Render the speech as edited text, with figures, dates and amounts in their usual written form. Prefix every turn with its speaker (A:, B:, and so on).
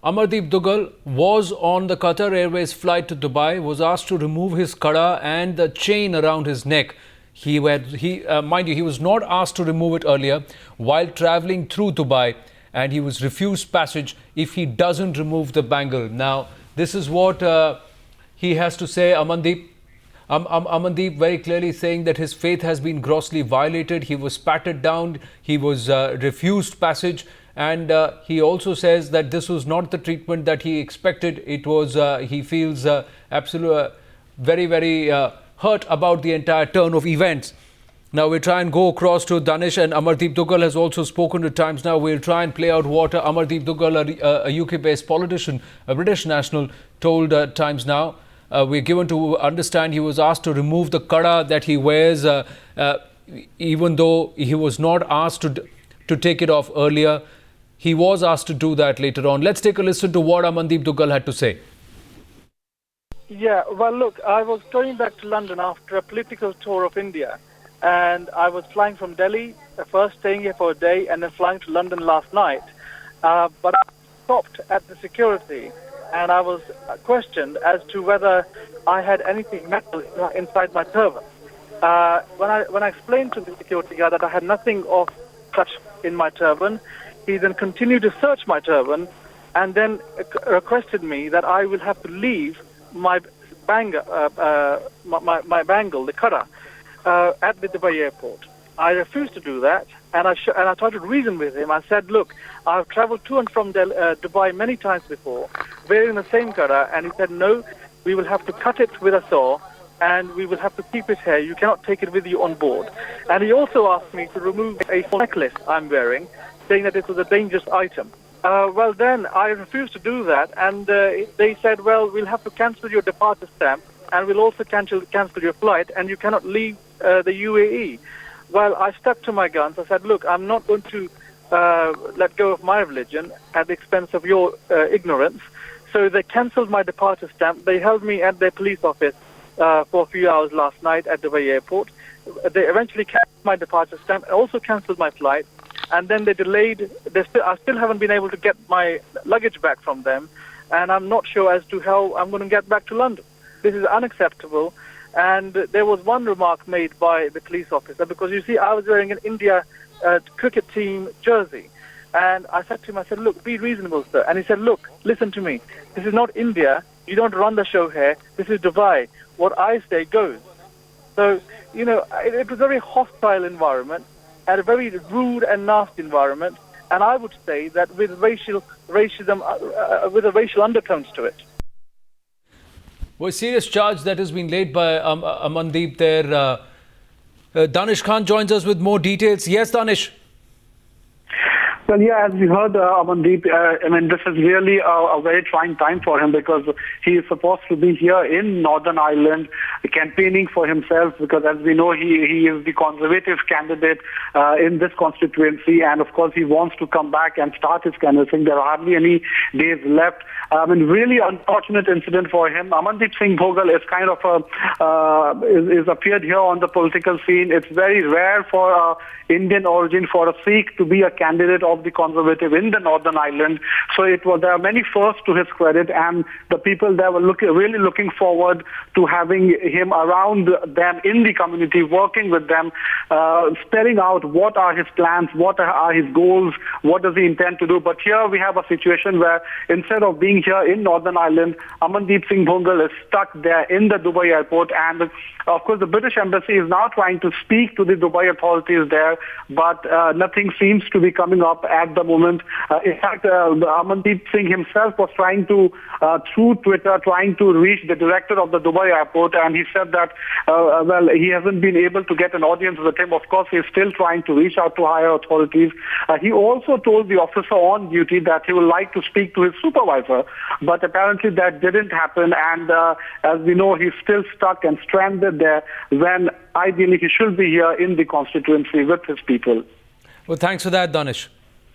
A: Amardeep Duggal was on the Qatar Airways flight to Dubai, was asked to remove his Kada and the chain around his neck. Mind you, he was not asked to remove it earlier while travelling through Dubai, and he was refused passage if he doesn't remove the bangle. Now, this is what he has to say, Amandeep. Amandeep very clearly saying that his faith has been grossly violated. He was patted down. He was refused passage. And he also says that this was not the treatment that he expected. It was, he feels very hurt about the entire turn of events. Now we'll try and go across to Danish, and Amardeep Duggal has also spoken at times. Now we'll try and play out what Amardeep Duggal, a UK-based politician, a British national, told at times now. We're given to understand he was asked to remove the kada that he wears, even though he was not asked to take it off earlier. He was asked to do that later on. Let's take a listen to what Amardeep Duggal had to say.
B: Yeah, well, look, I was going back to London after a political tour of India, and I was flying from Delhi, first staying here for a day, and then flying to London last night. But I stopped at the security, and I was questioned as to whether I had anything metal inside my turban. When I explained to the security guard that I had nothing of such in my turban, he then continued to search my turban and then requested me that I will have to leave my bangle, my bangle, the kada, at the Dubai airport. I refused to do that, and I tried to reason with him. I said, look, I've traveled to and from Dubai many times before, wearing the same kada, and he said, no, we will have to cut it with a saw, and we will have to keep it here. You cannot take it with you on board. And he also asked me to remove a necklace I'm wearing, saying that it was a dangerous item. Well, then I refused to do that, and they said, well, we'll have to cancel your departure stamp, and we'll also cancel your flight, and you cannot leave the UAE. Well, I stuck to my guns. I said, look, I'm not going to let go of my religion at the expense of your ignorance. So they cancelled my departure stamp. They held me at their police office for a few hours last night at Dubai airport. They eventually cancelled my departure stamp and also cancelled my flight. And then they delayed. I still haven't been able to get my luggage back from them. And I'm not sure as to how I'm going to get back to London. This is unacceptable. And there was one remark made by the police officer, because you see, I was wearing an India cricket team jersey. And I said to him, I said, look, be reasonable, sir. And he said, look, listen to me. This is not India. You don't run the show here. This is Dubai. What I say goes. So, you know, it was a very hostile environment and a very rude and nasty environment. And I would say that with racial undertones to it.
A: Well, a serious charge that has been laid by Amandeep there. Danish Khan joins us with more details. Yes, Danish.
C: Well, yeah, as we heard, Amandeep, I mean, this is really a very trying time for him, because he is supposed to be here in Northern Ireland campaigning for himself, because as we know, he is the Conservative candidate in this constituency, and of course he wants to come back and start his canvassing. There are hardly any days left. I mean, really unfortunate incident for him. Amardeep Singh Bhogal is kind of is appeared here on the political scene. It's very rare for Indian origin for a Sikh to be a candidate of the Conservative in the Northern Ireland. So there are many firsts to his credit, and the people there were really looking forward to having him around them in the community, working with them, spelling out what are his plans, what are his goals, what does he intend to do. But here we have a situation where instead of being here in Northern Ireland, Amardeep Singh Bhogal is stuck there in the Dubai airport, and of course the British embassy is now trying to speak to the Dubai authorities there, but nothing seems to be coming up at the moment. In fact, Amardeep Singh himself was trying to, through Twitter, trying to reach the director of the Dubai airport, and he said that, well, he hasn't been able to get an audience with him. Of course, he's still trying to reach out to higher authorities. He also told the officer on duty that he would like to speak to his supervisor, but apparently that didn't happen, and as we know, he's still stuck and stranded there when ideally he should be here in the constituency with his people.
A: Well, thanks for that, Danish.